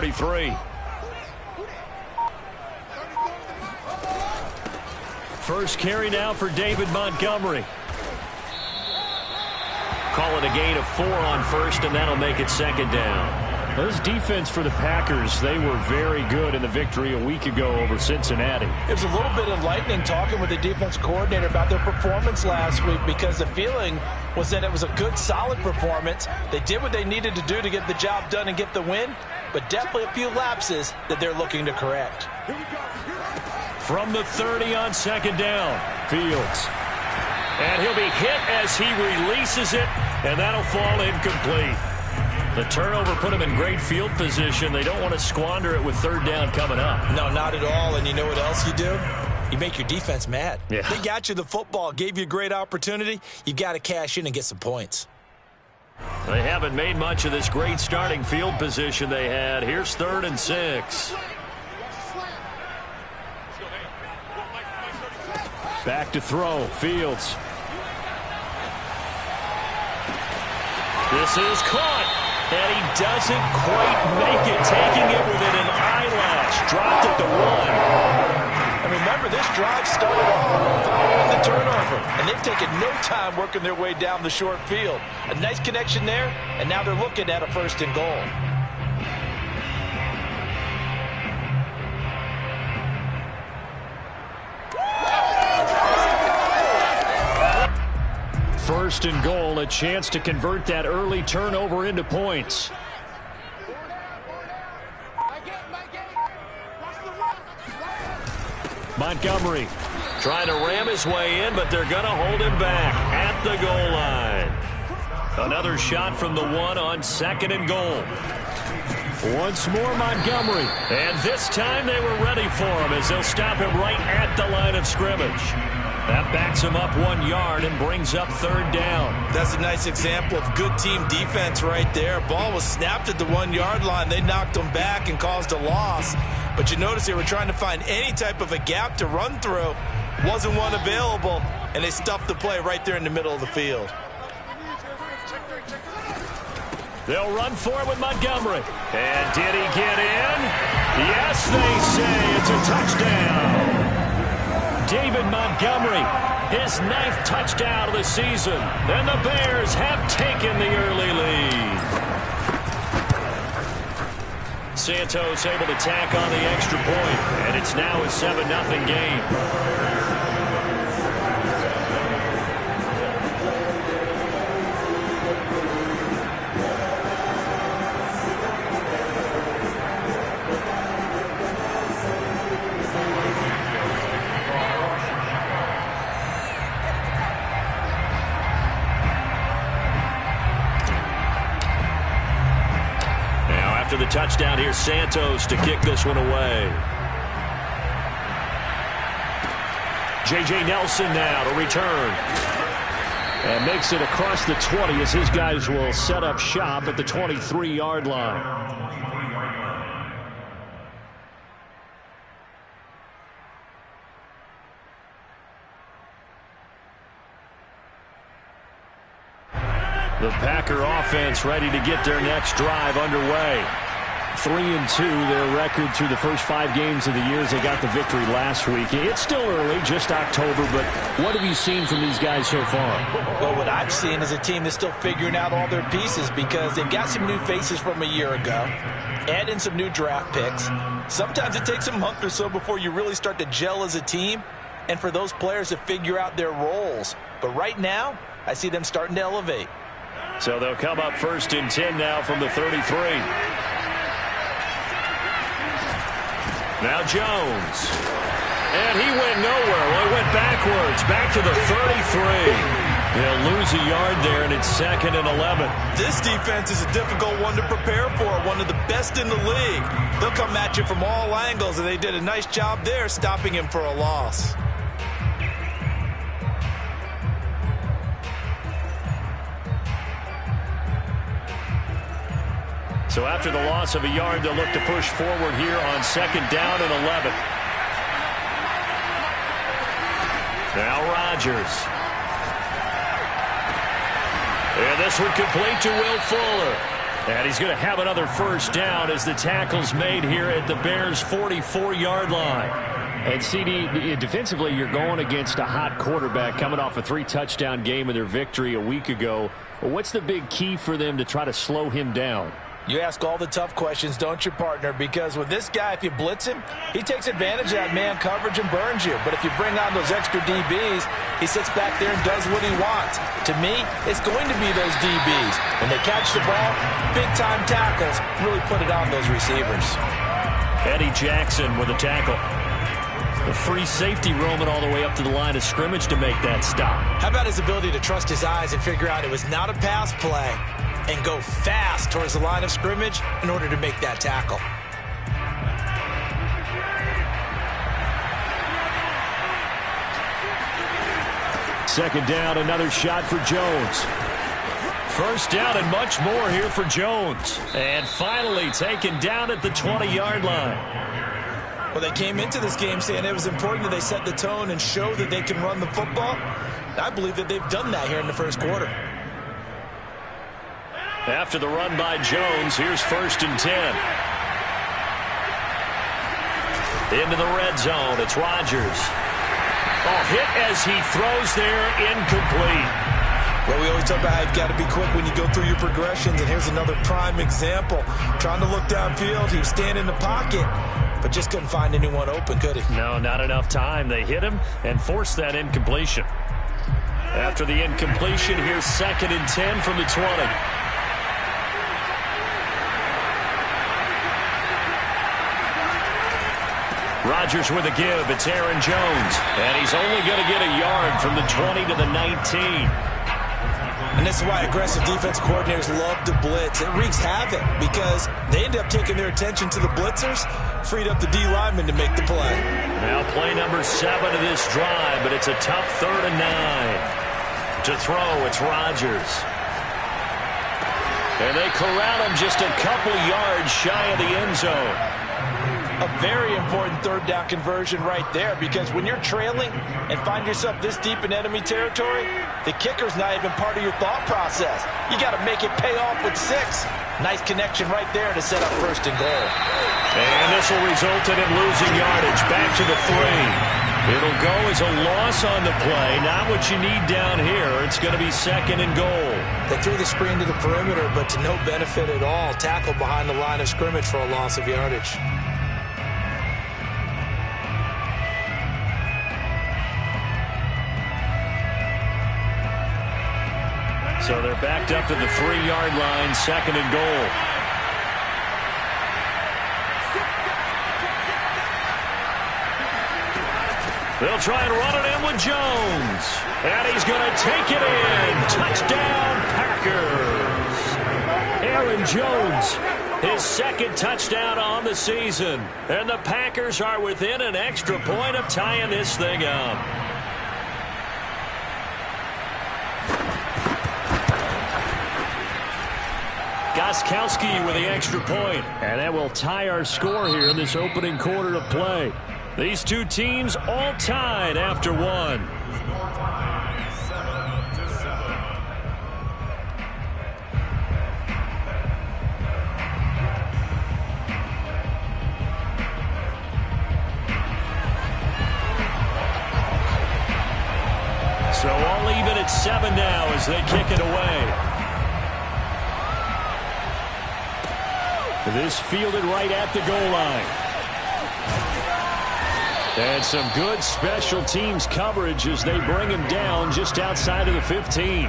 33. First carry now for David Montgomery. Call it a gain of 4 on first, and that'll make it second down. This defense for the Packers, they were very good in the victory a week ago over Cincinnati. It was a little bit enlightening talking with the defense coordinator about their performance last week, because the feeling was that it was a good, solid performance. They did what they needed to do to get the job done and get the win, but definitely a few lapses that they're looking to correct. From the 30 on second down, Fields. And he'll be hit as he releases it, and that'll fall incomplete. The turnover put him in great field position. They don't want to squander it with third down coming up. No, not at all. And you know what else you do? You make your defense mad. Yeah. They got you the football, gave you a great opportunity. You got to cash in and get some points. They haven't made much of this great starting field position they had. Here's 3rd and 6. Back to throw, Fields. This is caught. And he doesn't quite make it, taking it within an eyelash. Dropped it to 1. And remember, this drive started off following the turnover, and they've taken no time working their way down the short field. A nice connection there, and now they're looking at a 1st and goal. First and goal, a chance to convert that early turnover into points. Montgomery trying to ram his way in, but they're going to hold him back at the goal line. Another shot from the 1 on 2nd and goal. Once more Montgomery. And this time they were ready for him as they'll stop him right at the line of scrimmage. That backs him up 1 yard and brings up 3rd down. That's a nice example of good team defense right there. Ball was snapped at the 1 yard line. They knocked him back and caused a loss. But you notice they were trying to find any type of a gap to run through. Wasn't one available, and they stuffed the play right there in the middle of the field. They'll run for it with Montgomery. And did he get in? Yes, they say it's a touchdown. David Montgomery, his 9th touchdown of the season. And the Bears have taken the early lead. Santos able to tack on the extra point, and it's now a 7-0 game. The touchdown, here's Santos to kick this one away. J.J. Nelson now to return. And makes it across the 20 as his guys will set up shop at the 23-yard line. The Packer offense ready to get their next drive underway. 3-2, their record through the first 5 games of the year as they got the victory last week. It's still early, just October, but what have you seen from these guys so far? Well, what I've seen is a team that's still figuring out all their pieces because they've got some new faces from a year ago, add in some new draft picks. Sometimes it takes a month or so before you really start to gel as a team and for those players to figure out their roles. But right now, I see them starting to elevate. So they'll come up 1st and 10 now from the 33. Now Jones. And he went nowhere. Well, he went backwards. Back to the 33. They'll lose a yard there, and it's 2nd and 11. This defense is a difficult one to prepare for, one of the best in the league. They'll come at you from all angles, and they did a nice job there stopping him for a loss. So after the loss of a yard, they'll look to push forward here on 2nd down and 11. Now Rodgers. And this one complete to Will Fuller. And he's going to have another first down as the tackle's made here at the Bears' 44-yard line. And CD, defensively, you're going against a hot quarterback coming off a 3-touchdown game in their victory a week ago. Well, what's the big key for them to try to slow him down? You ask all the tough questions, don't you, partner? Because with this guy, if you blitz him, he takes advantage of that man coverage and burns you. But if you bring on those extra DBs, he sits back there and does what he wants. To me, it's going to be those DBs. When they catch the ball, big-time tackles really put it on those receivers. Eddie Jackson with a tackle. The free safety roaming all the way up to the line of scrimmage to make that stop. How about his ability to trust his eyes and figure out it was not a pass play and go fast towards the line of scrimmage in order to make that tackle. Second down, another shot for Jones. First down and much more here for Jones. And finally taken down at the 20-yard line. Well, they came into this game saying it was important that they set the tone and show that they can run the football. I believe that they've done that here in the first quarter. After the run by Jones, here's 1st and 10. Into the red zone, it's Rodgers. Oh, hit as he throws there, incomplete. Well, we always talk about how you've got to be quick when you go through your progressions, and here's another prime example. Trying to look downfield, he was standing in the pocket, but just couldn't find anyone open, could he? No, not enough time. They hit him and forced that incompletion. After the incompletion, here's 2nd and 10 from the 20. Rodgers with a give. It's Aaron Jones. And he's only going to get a yard from the 20 to the 19. And this is why aggressive defense coordinators love to blitz. It wreaks havoc because they end up taking their attention to the blitzers, freed up the D lineman to make the play. Now play number 7 of this drive, but it's a tough 3rd and 9. To throw, it's Rodgers. And they corral him just a couple yards shy of the end zone. A very important 3rd down conversion right there, because when you're trailing and find yourself this deep in enemy territory, the kicker's not even part of your thought process. You got to make it pay off with 6. Nice connection right there to set up 1st and goal. And this will result in him losing yardage back to the 3. It'll go as a loss on the play. Not what you need down here. It's going to be 2nd and goal. They threw the screen to the perimeter, but to no benefit at all. Tackled behind the line of scrimmage for a loss of yardage. So they're backed up to the 3-yard line, 2nd and goal. They'll try and run it in with Jones. And he's going to take it in. Touchdown, Packers. Aaron Jones, his 2nd touchdown on the season. And the Packers are within an extra point of tying this thing up. Gostkowski with the extra point. And that will tie our score here in this opening quarter of play. These two teams all tied after 1. So all even at 7 now as they kick it away. This fielded right at the goal line. And some good special teams coverage as they bring him down just outside of the 15.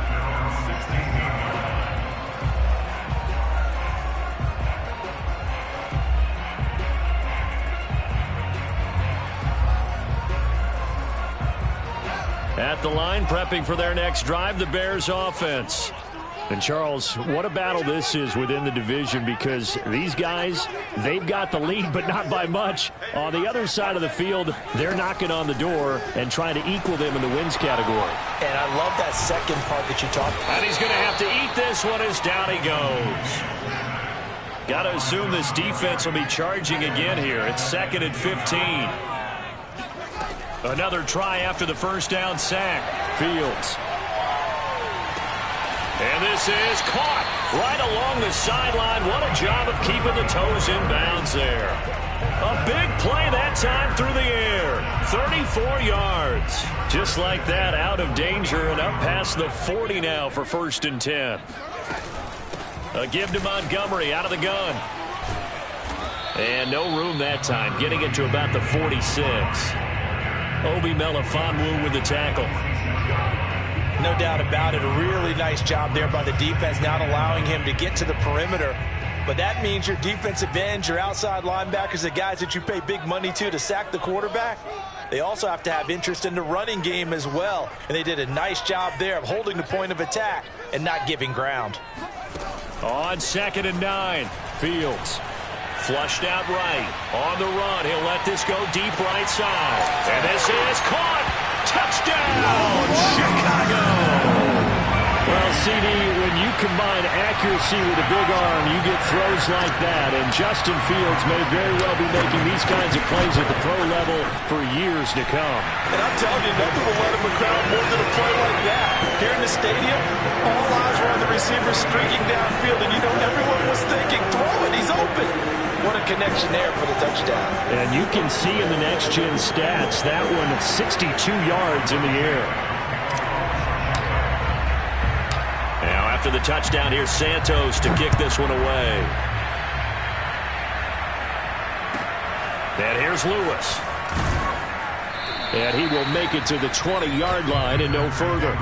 At the line, prepping for their next drive, the Bears offense. And, Charles, what a battle this is within the division, because these guys, they've got the lead, but not by much. On the other side of the field, they're knocking on the door and trying to equal them in the wins category. And I love that second part that you talked about. And he's going to have to eat this one as down he goes. Got to assume this defense will be charging again here. It's 2nd and 15. Another try after the first down sack. Fields. And And this is caught right along the sideline. What a job of keeping the toes in bounds there. A big play that time through the air. 34 yards. Just like that, out of danger and up past the 40 now for 1st and 10. A give to Montgomery out of the gun. And no room that time, getting it to about the 46. Obi Melifonwu with the tackle. No doubt about it. A really nice job there by the defense, not allowing him to get to the perimeter. But that means your defensive ends, your outside linebackers, the guys that you pay big money to sack the quarterback, they also have to have interest in the running game as well. And they did a nice job there of holding the point of attack and not giving ground. On 2nd and 9, Fields. Flushed out right. On the run. He'll let this go deep right side. And this is caught. Touchdown, Chicago. Well, CD, when you combine accuracy with a big arm, you get throws like that. And Justin Fields may very well be making these kinds of plays at the pro level for years to come. And I'm telling you, nothing will let him crowd more than a play like that. Here in the stadium, all eyes were on the receiver streaking downfield. And, everyone was thinking, throw it, he's open. What a connection there for the touchdown. And you can see in the next-gen stats, that one at 62 yards in the air. Now after the touchdown, here's Santos to kick this one away. And here's Lewis. And he will make it to the 20-yard line and no further.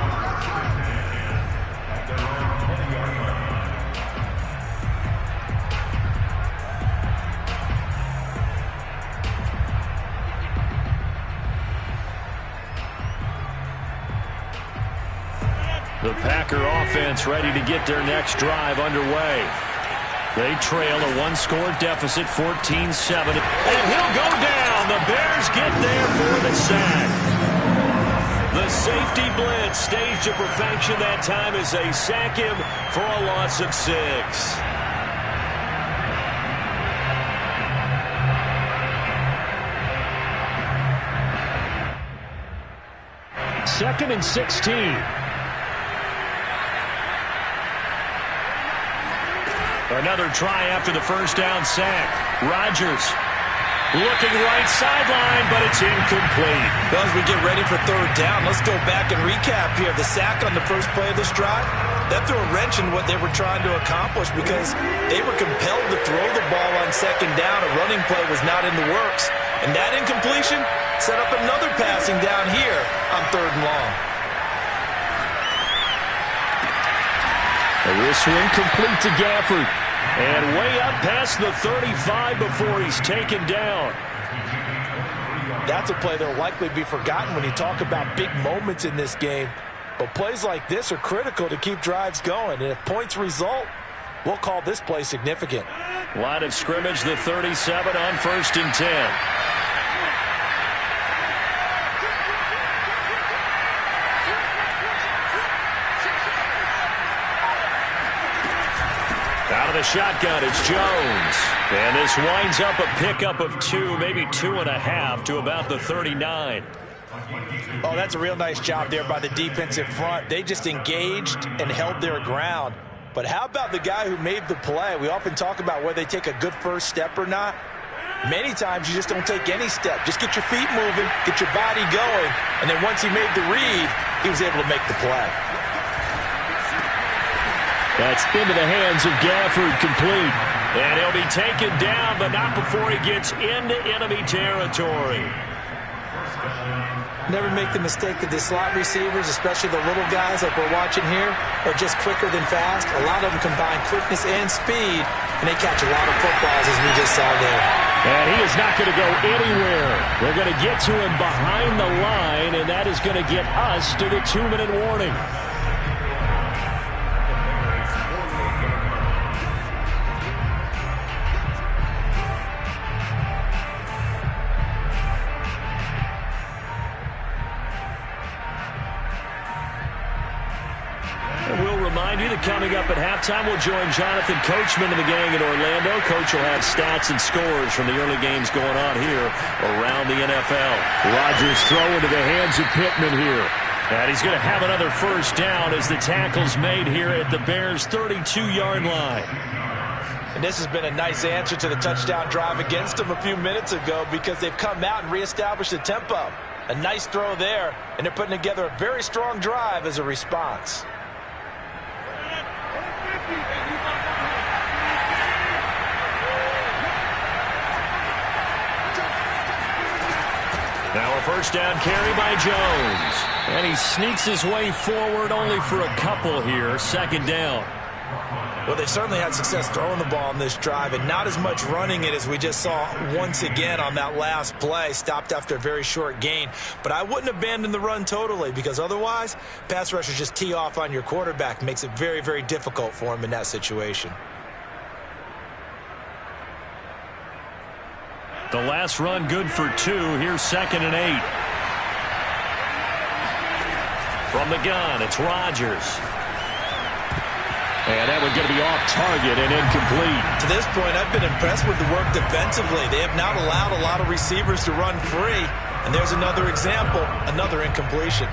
The Packer offense ready to get their next drive underway. They trail a one-score deficit, 14-7. And he'll go down. The Bears get there for the sack. The safety blitz staged to perfection that time as they sack him for a loss of 6. 2nd and 16. Another try after the first down sack. Rodgers looking right sideline, but it's incomplete. Well, as we get ready for 3rd down, let's go back and recap here. The sack on the first play of this drive, that threw a wrench in what they were trying to accomplish because they were compelled to throw the ball on 2nd down. A running play was not in the works. And that incompletion set up another passing down here on 3rd and long. This one complete to Gafford. And way up past the 35 before he's taken down. That's a play that will likely be forgotten when you talk about big moments in this game. But plays like this are critical to keep drives going. And if points result, we'll call this play significant. Line of scrimmage, the 37 on 1st and 10. Out of the shotgun, it's Jones. And this winds up a pickup of 2, maybe 2.5 to about the 39. Oh, that's a real nice job there by the defensive front. They just engaged and held their ground. But how about the guy who made the play? We often talk about whether they take a good first step or not. Many times you just don't take any step. Just get your feet moving, get your body going. And then once he made the read, he was able to make the play. That's into the hands of Gafford, complete. And he'll be taken down, but not before he gets into enemy territory. Never make the mistake that the slot receivers, especially the little guys like we're watching here, are just quicker than fast. A lot of them combine quickness and speed, and they catch a lot of footballs, as we just saw there. And he is not going to go anywhere. They're going to get to him behind the line, and that is going to get us to the 2-minute warning. Coming up at halftime, we'll join Jonathan Coachman and the gang in Orlando. Coach will have stats and scores from the early games going on here around the NFL. Rodgers throw into the hands of Pittman here. And he's going to have another first down as the tackle's made here at the Bears' 32-yard line. And this has been a nice answer to the touchdown drive against them a few minutes ago because they've come out and reestablished the tempo. A nice throw there, and they're putting together a very strong drive as a response. Now a first down carry by Jones. And he sneaks his way forward only for a couple here. Second down. Well, they certainly had success throwing the ball on this drive and not as much running it as we just saw once again on that last play. Stopped after a very short gain. But I wouldn't abandon the run totally because otherwise, pass rushers just tee off on your quarterback. Makes it very, very difficult for him in that situation. The last run good for 2. Here's 2nd and 8. From the gun, it's Rodgers. And that one's going to be off target and incomplete. To this point, I've been impressed with the work defensively. They have not allowed a lot of receivers to run free. And there's another example, another incompletion.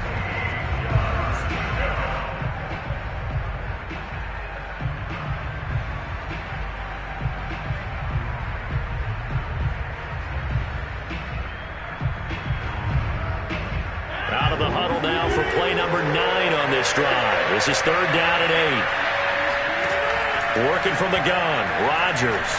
Out of the huddle now for play number 9 on this drive. This is 3rd down and 8. Working from the gun, Rodgers.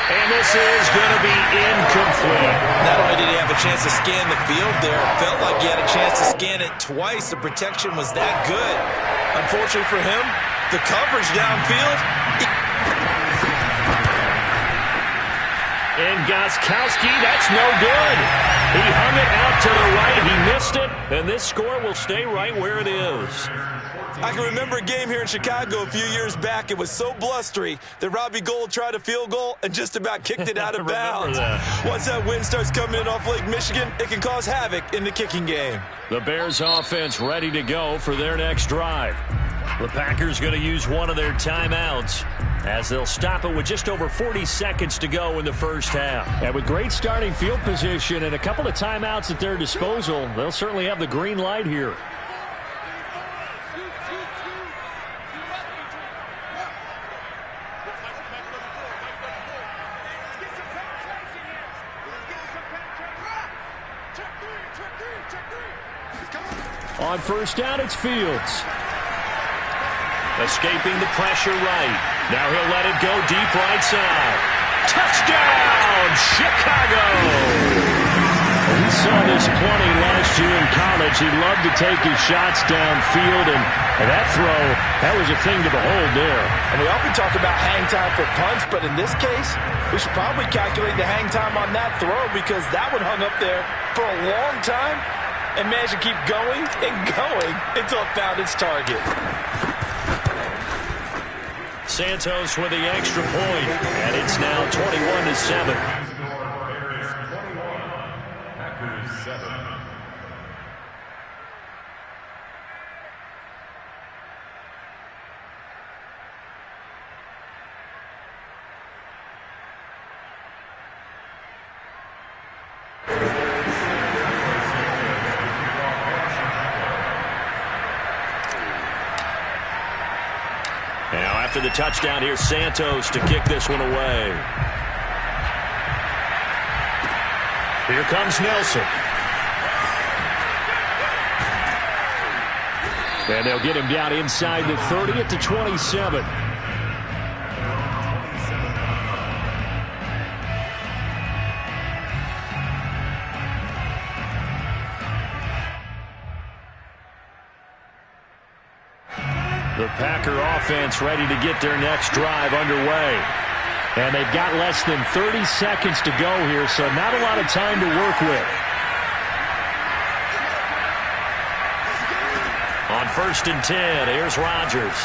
And this is going to be incomplete. Not only did he have a chance to scan the field there, it felt like he had a chance to scan it twice. The protection was that good. Unfortunately for him, the coverage downfield. And Gostkowski, that's no good. He hung it out to the right. He missed it. And this score will stay right where it is. I can remember a game here in Chicago a few years back. It was so blustery that Robbie Gould tried a field goal and just about kicked it out of bounds. Once that wind starts coming in off Lake Michigan, it can cause havoc in the kicking game. The Bears offense ready to go for their next drive. The Packers going to use one of their timeouts as they'll stop it with just over 40 seconds to go in the first half. And with great starting field position and a couple of timeouts at their disposal, they'll certainly have the green light here. On first down, it's Fields. Escaping the pressure right. Now he'll let it go deep right side. Touchdown, Chicago! We saw this plenty last year in college. He loved to take his shots downfield, and that throw, that was a thing to behold there. And we often talk about hang time for punts, but in this case, we should probably calculate the hang time on that throw because that one hung up there for a long time and managed to keep going and going until it found its target. Santos with the extra point, and it's now 21-7. Packers 7. Now after the touchdown, here's Santos to kick this one away. Here comes Nelson. And they'll get him down inside the 30 at the 27. The Packer offense ready to get their next drive underway. And they've got less than 30 seconds to go here, so not a lot of time to work with. On 1st and 10, here's Rodgers.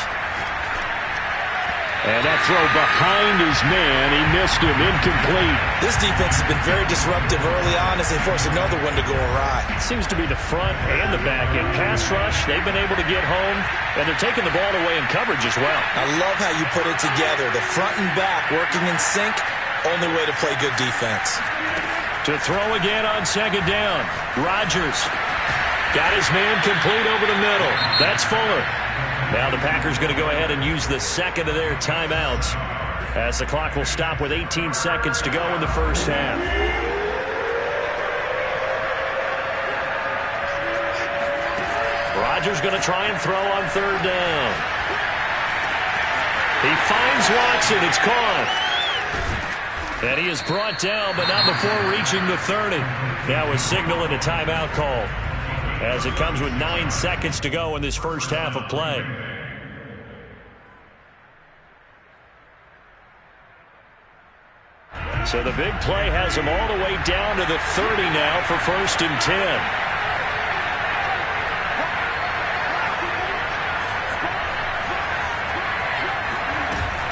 And that throw behind his man, he missed him, incomplete. This defense has been very disruptive early on as they force another one to go awry. It seems to be the front and the back end. Pass rush, they've been able to get home, and they're taking the ball away in coverage as well. I love how you put it together. The front and back working in sync, only way to play good defense. To throw again on second down. Rodgers got his man complete over the middle. That's Fuller. Now the Packers going to go ahead and use the second of their timeouts as the clock will stop with 18 seconds to go in the first half. Rodgers going to try and throw on third down. He finds Watson. It's caught. And he is brought down, but not before reaching the 30. Now a signal and a timeout call as it comes with 9 seconds to go in this first half of play. So the big play has him all the way down to the 30 now for 1st and 10.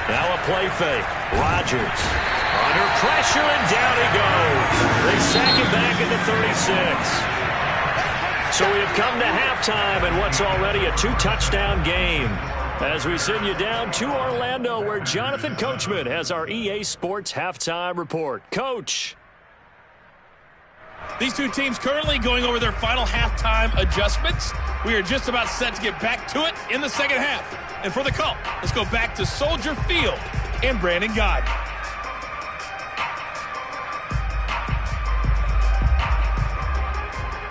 Now a play fake. Rodgers under pressure, and down he goes. They sack him back at the 36. So we have come to halftime in what's already a 2-touchdown game as we send you down to Orlando, where Jonathan Coachman has our EA Sports halftime report. Coach. These two teams currently going over their final halftime adjustments. We are just about set to get back to it in the second half. And for the call, let's go back to Soldier Field and Brandon Gaudin.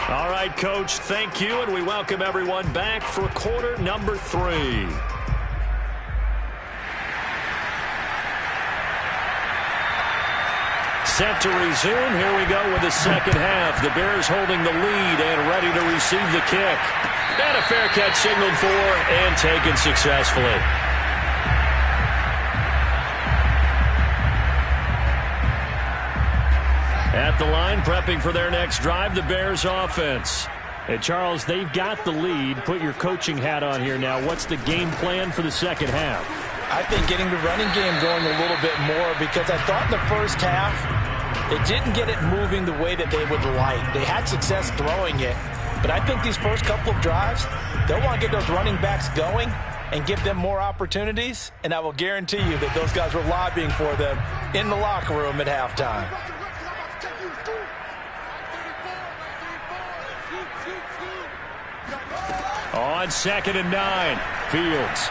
All right, Coach, thank you, and we welcome everyone back for quarter number 3. Set to resume. Here we go with the second half. The Bears holding the lead and ready to receive the kick. And a fair catch signaled for and taken successfully. At the line, prepping for their next drive, the Bears offense. Hey, Charles, they've got the lead. Put your coaching hat on here now. What's the game plan for the second half? I think getting the running game going a little bit more, because I thought in the first half they didn't get it moving the way that they would like. They had success throwing it, but I think these first couple of drives, they'll want to get those running backs going and give them more opportunities, and I will guarantee you that those guys were lobbying for them in the locker room at halftime. On 2nd and 9, Fields.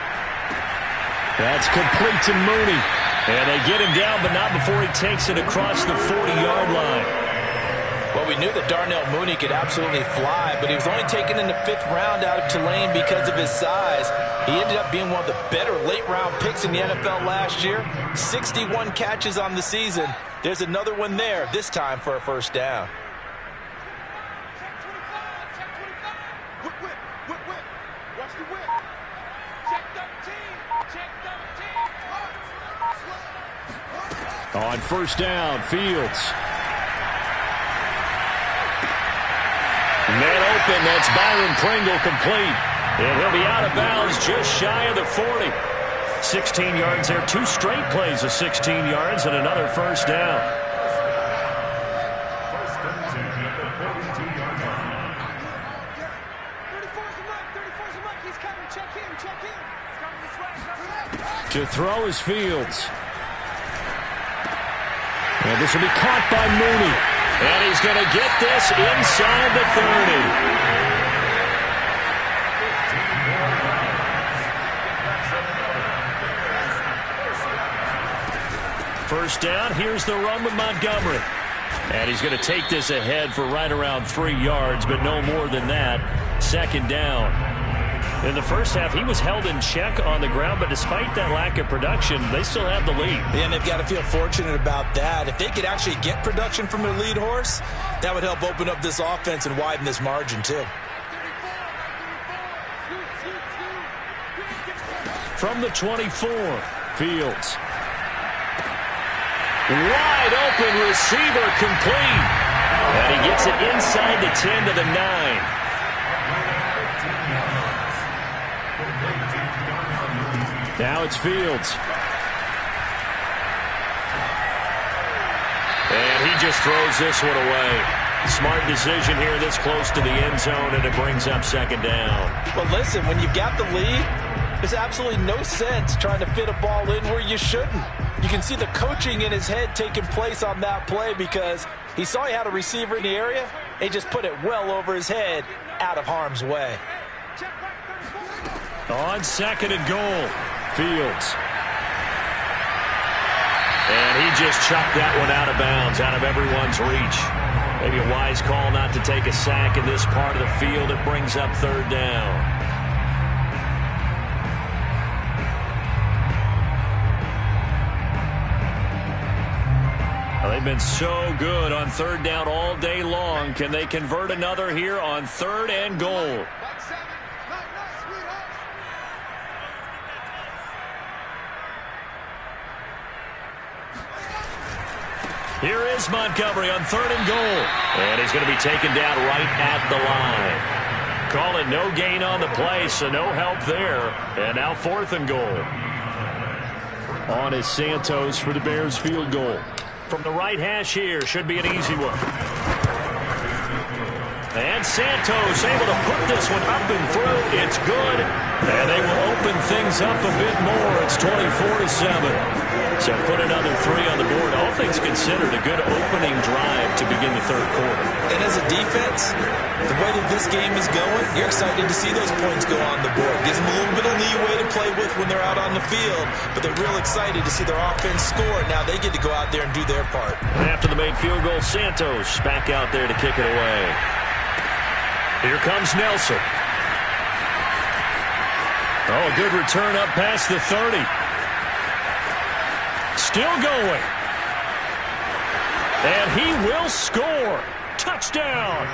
That's complete to Mooney. And they get him down, but not before he takes it across the 40-yard line. Well, we knew that Darnell Mooney could absolutely fly, but he was only taken in the 5th round out of Tulane because of his size. He ended up being one of the better late-round picks in the NFL last year. 61 catches on the season. There's another one there, this time for a first down. On first down, Fields. Man open, that's Byron Pringle complete. And he'll be out of bounds just shy of the 40. 16 yards there, 2 straight plays of 16 yards and another first down. First and 10 at the 42-yard line. To throw is Fields. And this will be caught by Mooney. And he's going to get this inside the 30. First down, here's the run with Montgomery. And he's going to take this ahead for right around 3 yards, but no more than that. Second down. In the first half, he was held in check on the ground, but despite that lack of production, they still have the lead. And they've got to feel fortunate about that. If they could actually get production from their lead horse, that would help open up this offense and widen this margin, too. From the 24, Fields. Wide open receiver complete. And he gets it inside the 10 to the 9. Now it's Fields. And he just throws this one away. Smart decision here this close to the end zone, and it brings up second down. Well, listen, when you've got the lead, there's absolutely no sense trying to fit a ball in where you shouldn't. You can see the coaching in his head taking place on that play, because He saw he had a receiver in the area. He just put it well over his head, out of harm's way. On 2nd and goal, Fields. And he just chucked that one out of bounds, out of everyone's reach. Maybe a wise call not to take a sack in this part of the field. It brings up 3rd down. Well, they've been so good on 3rd down all day long. Can they convert another here on 3rd and goal? Here is Montgomery on 3rd and goal. And he's going to be taken down right at the line. Call it no gain on the play, so no help there. And now 4th and goal. On is Santos for the Bears field goal. From the right hash here, should be an easy one. And Santos able to put this one up and through. It's good. And they will open things up a bit more. It's 24-7. So put another 3 on the board. All things considered, a good opening drive to begin the 3rd quarter. And as a defense, the way that this game is going, you're excited to see those points go on the board. Gives them a little bit of leeway to play with when they're out on the field, but they're real excited to see their offense score. Now they get to go out there and do their part. After the made field goal, Santos back out there to kick it away. Here comes Nelson. Oh, a good return up past the 30. Still going. And he will score. Touchdown.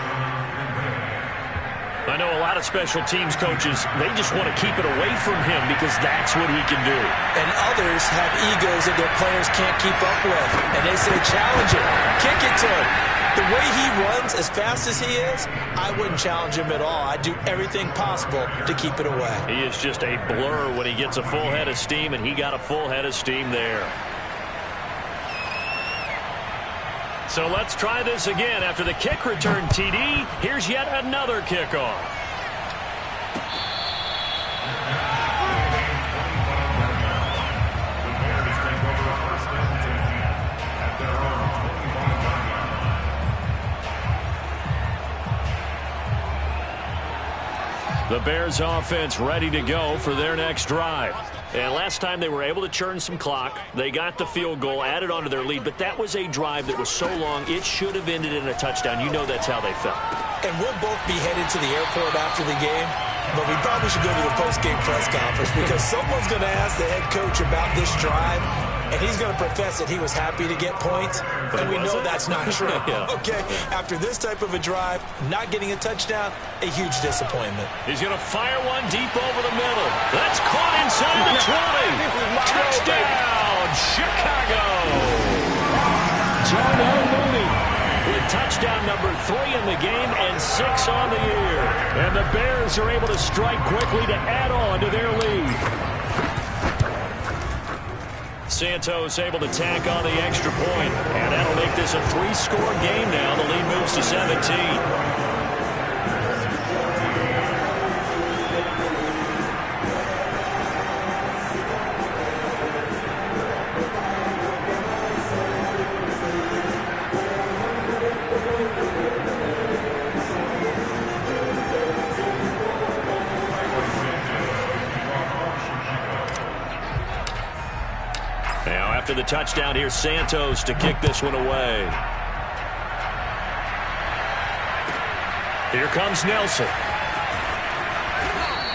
I know a lot of special teams coaches, they just want to keep it away from him because that's what he can do. And others have egos that their players can't keep up with. And they say, challenge it. Kick it to him. The way he runs, as fast as he is, I wouldn't challenge him at all. I'd do everything possible to keep it away. He is just a blur when he gets a full head of steam, and he got a full head of steam there. So let's try this again. After the kick return TD, here's yet another kickoff. The Bears offense ready to go for their next drive. And last time they were able to churn some clock. They got the field goal, added on to their lead, but that was a drive that was so long, it should have ended in a touchdown. You know that's how they felt. And we'll both be headed to the airport after the game, but we probably should go to the post-game press conference because someone's going to ask the head coach about this drive, and he's going to profess that he was happy to get points, and we know that's not true. Yeah. Okay, after this type of a drive, not getting a touchdown, a huge disappointment. He's going to fire one deep over the middle. That's caught inside the 20. Touchdown, Chicago. Darnell Mooney with touchdown number 3 in the game and 6 on the year. And the Bears are able to strike quickly to add on to their lead. Santos able to tack on the extra point, and that'll make this a 3-score game now. The lead moves to 17. After the touchdown, here's Santos to kick this one away. Here comes Nelson.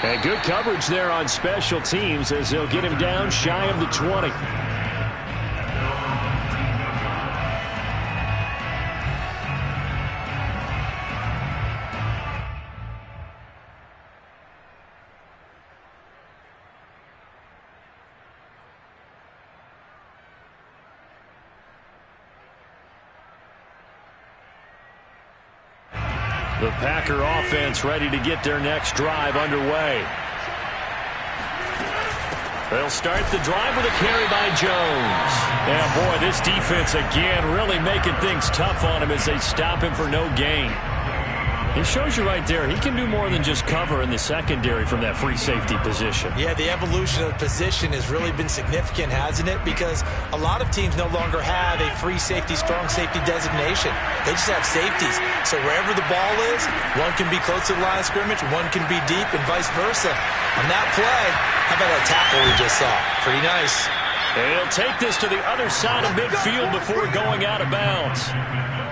And good coverage there on special teams as they'll get him down shy of the 20. The Packer offense ready to get their next drive underway. They'll start the drive with a carry by Jones. And boy, this defense again really making things tough on him as they stop him for no gain. It shows you right there, he can do more than just cover in the secondary from that free safety position. Yeah, the evolution of the position has really been significant, hasn't it? Because a lot of teams no longer have a free safety, strong safety designation. They just have safeties. So wherever the ball is, one can be close to the line of scrimmage, one can be deep, and vice versa. On that play, how about that tackle we just saw? Pretty nice. And he'll take this to the other side of midfield before going out of bounds.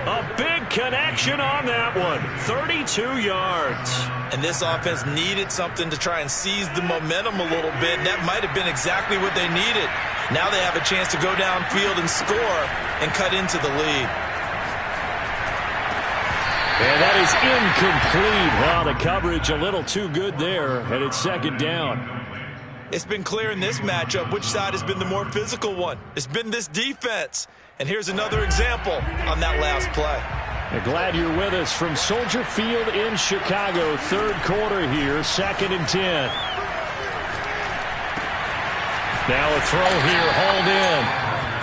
A big connection on that one. 32 yards. And this offense needed something to try and seize the momentum a little bit, and that might have been exactly what they needed. Now they have a chance to go downfield and score and cut into the lead. And that is incomplete. Wow, the coverage a little too good there, and it's second down. It's been clear in this matchup which side has been the more physical one. It's been this defense. And here's another example on that last play. Glad you're with us from Soldier Field in Chicago. Third quarter here, 2nd and 10. Now a throw here, hauled in.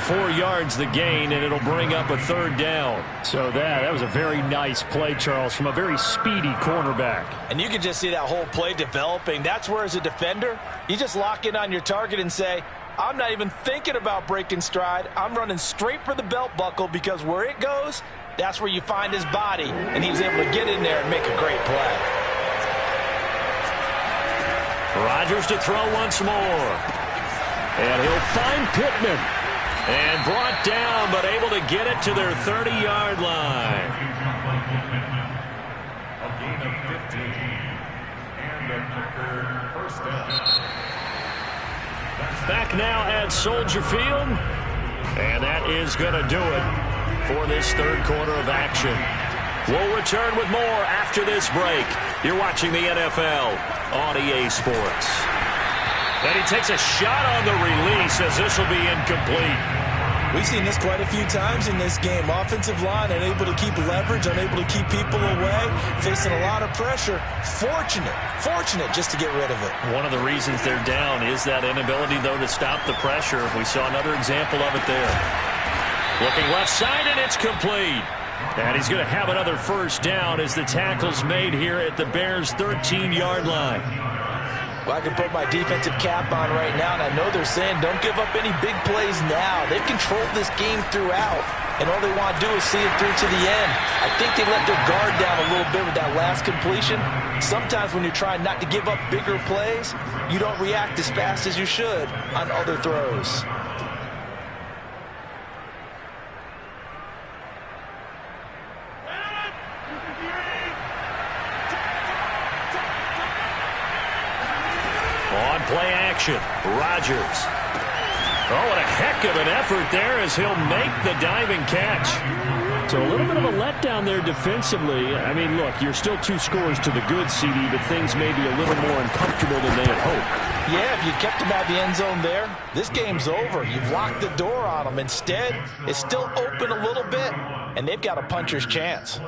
4 yards the gain, and it'll bring up a third down. So that was a very nice play, Charles, from a very speedy cornerback. And you can just see that whole play developing. That's where, as a defender, you just lock in on your target and say, I'm not even thinking about breaking stride. I'm running straight for the belt buckle, because where it goes, that's where you find his body. And he was able to get in there and make a great play. Rodgers to throw once more. And he'll find Pittman. And brought down, but able to get it to their 30-yard line. A gain of 15. And the Packer first down. Back now at Soldier Field. And that is going to do it for this third quarter of action. We'll return with more after this break. You're watching the NFL on EA Sports. And he takes a shot on the release, as this will be incomplete. We've seen this quite a few times in this game. Offensive line unable to keep leverage, unable to keep people away, facing a lot of pressure. Fortunate just to get rid of it. One of the reasons they're down is that inability, though, to stop the pressure. We saw another example of it there. Looking left side, and it's complete. And he's going to have another first down as the tackle's made here at the Bears' 13-yard line. Well, I can put my defensive cap on right now, and I know they're saying don't give up any big plays now. They've controlled this game throughout, and all they want to do is see it through to the end. I think they let their guard down a little bit with that last completion. Sometimes when you're trying not to give up bigger plays, you don't react as fast as you should on other throws. On play action, Rodgers. Oh, what a heck of an effort there as he'll make the diving catch. So a little bit of a letdown there defensively. I mean, look, you're still 2 scores to the good, CD, but things may be a little more uncomfortable than they had hoped. Yeah, if you kept him out of the end zone there, this game's over. You've locked the door on him. Instead, it's still open a little bit, and they've got a puncher's chance.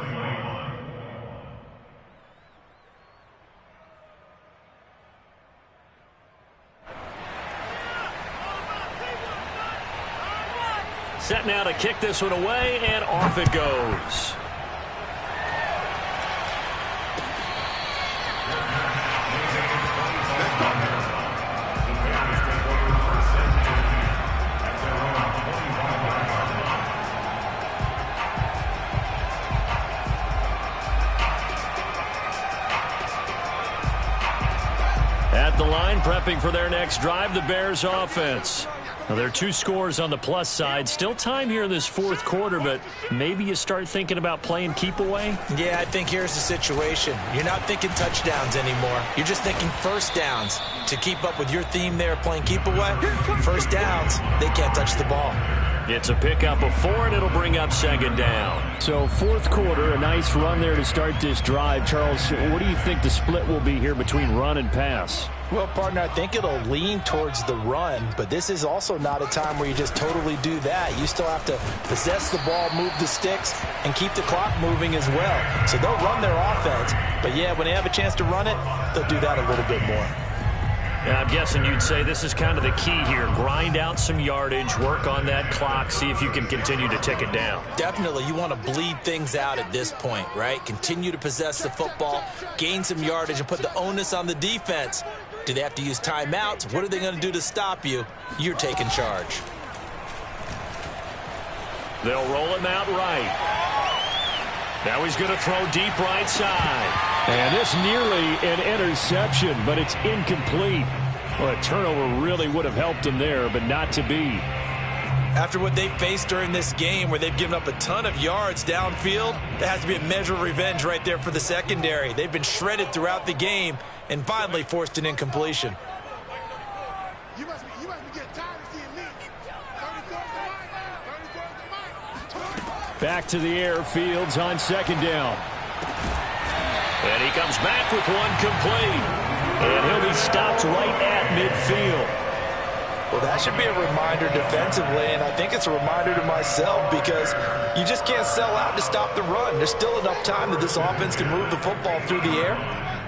Set now to kick this one away, and off it goes. At the line, prepping for their next drive, the Bears offense. Now, there are 2 scores on the plus side. Still time here in this fourth quarter, but maybe you start thinking about playing keep away? Yeah, I think here's the situation. You're not thinking touchdowns anymore. You're just thinking first downs. To keep up with your theme there, playing keep away, first downs, they can't touch the ball. It's a pickup of 4, and it'll bring up second down. So fourth quarter, a nice run there to start this drive. Charles, what do you think the split will be here between run and pass? Well, partner, I think it'll lean towards the run, but this is also not a time where you just totally do that. You still have to possess the ball, move the sticks, and keep the clock moving as well. So they'll run their offense, but yeah, when they have a chance to run it, they'll do that a little bit more. I'm guessing you'd say this is kind of the key here. Grind out some yardage, work on that clock, see if you can continue to tick it down. Definitely, you want to bleed things out at this point, right? Continue to possess the football, gain some yardage, and put the onus on the defense. Do they have to use timeouts? What are they going to do to stop you? You're taking charge. They'll roll him out right. Now he's going to throw deep right side. And this nearly an interception, but it's incomplete. Well, a turnover really would have helped him there, but not to be. After what they faced during this game where they've given up a ton of yards downfield, there has to be a measure of revenge right there for the secondary. They've been shredded throughout the game and finally forced an incompletion. You must be getting tired of seeing me. 34's the mic. Back to the air, Fields on second down. And he comes back with one complete. And he'll be stopped right at midfield. Well, that should be a reminder defensively, and I think it's a reminder to myself because you just can't sell out to stop the run. There's still enough time that this offense can move the football through the air,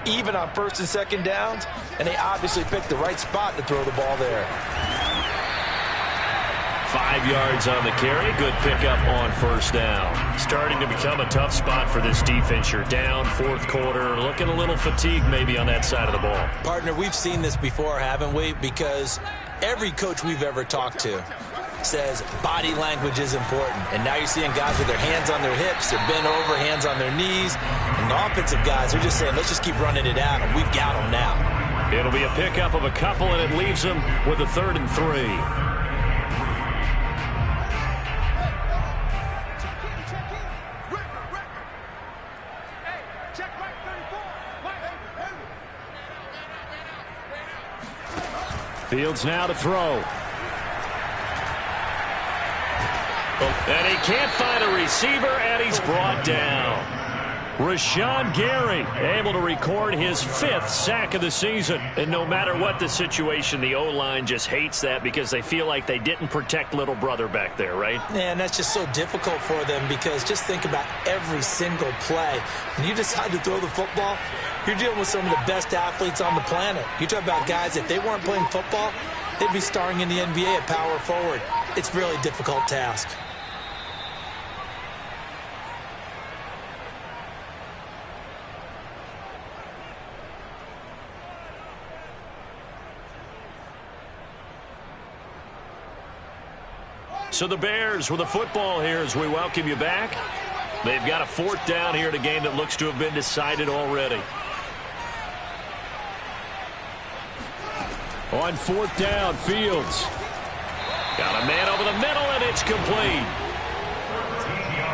even on first and second downs, and they obviously picked the right spot to throw the ball there. 5 yards on the carry. Good pickup on first down. Starting to become a tough spot for this defense. You're down fourth quarter. Looking a little fatigued maybe on that side of the ball. Partner, we've seen this before, haven't we? Because every coach we've ever talked to says body language is important. And now you're seeing guys with their hands on their hips. They're bent over, hands on their knees. And the offensive guys are just saying, let's just keep running it at them. We've got them now. It'll be a pickup of a couple, and it leaves them with a 3rd and 3. Fields now to throw. And he can't find a receiver, and he's brought down. Rashawn Gary able to record his 5th sack of the season. And no matter what the situation, the O-line just hates that because they feel like they didn't protect little brother back there, right? And that's just so difficult for them because just think about every single play. When you decide to throw the football, you're dealing with some of the best athletes on the planet. You talk about guys, if they weren't playing football, they'd be starring in the NBA at power forward. It's a really difficult task. So the Bears with a football here as we welcome you back. They've got a 4th down here in a game that looks to have been decided already. On 4th down, Fields. Got a man over the middle, and it's complete.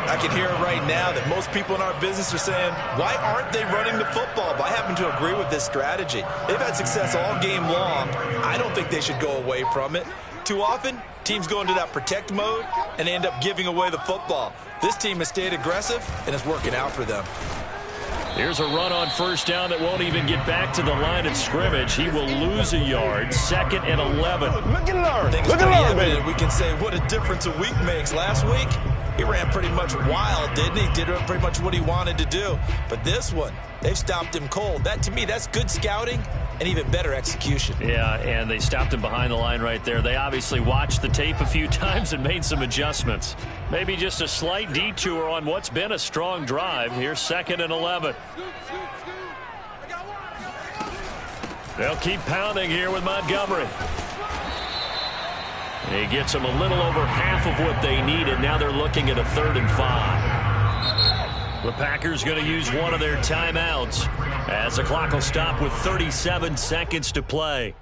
I can hear it right now that most people in our business are saying, why aren't they running the football? But I happen to agree with this strategy. They've had success all game long. I don't think they should go away from it. Too often, teams go into that protect mode and they end up giving away the football. This team has stayed aggressive, and it's working out for them. Here's a run on first down that won't even get back to the line of scrimmage. He will lose a yard. 2nd and 11. Look and learn. I think it's pretty evident. We can say what a difference a week makes. Last week, he ran pretty much wild, didn't he? Did pretty much what he wanted to do. But this one, they've stopped him cold. That, to me, that's good scouting and even better execution. Yeah, and they stopped him behind the line right there. They obviously watched the tape a few times and made some adjustments. Maybe just a slight detour on what's been a strong drive. Here's 2nd and 11. They'll keep pounding here with Montgomery. He gets them a little over half of what they needed. Now they're looking at a 3rd and 5. The Packers going to use one of their timeouts as the clock will stop with 37 seconds to play.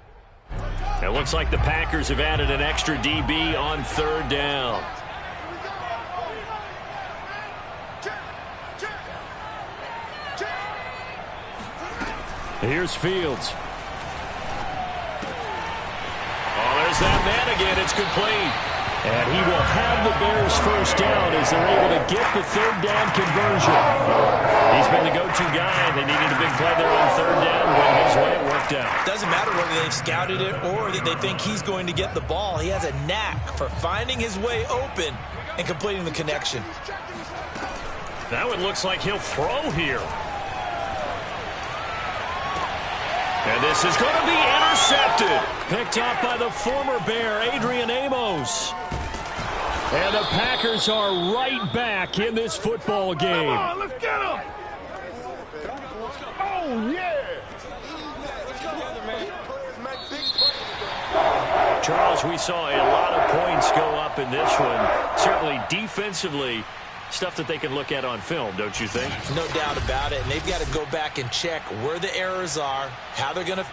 It looks like the Packers have added an extra DB on 3rd down. Here's Fields. Oh, there's that man again. It's complete. And he will have the Bears first down as they're able to get the 3rd down conversion. He's been the go-to guy. They needed a big play there on 3rd down. Went his way, it worked out. Doesn't matter whether they've scouted it or that they think he's going to get the ball. He has a knack for finding his way open and completing the connection. That one looks like he'll throw here. And this is going to be intercepted. Picked off by the former Bear, Adrian Amos. And the Packers are right back in this football game. Come on, let's get him. Oh, yeah. Charles, we saw a lot of points go up in this one. Certainly defensively, stuff that they can look at on film, don't you think? No doubt about it. And they've got to go back and check where the errors are, how they're going to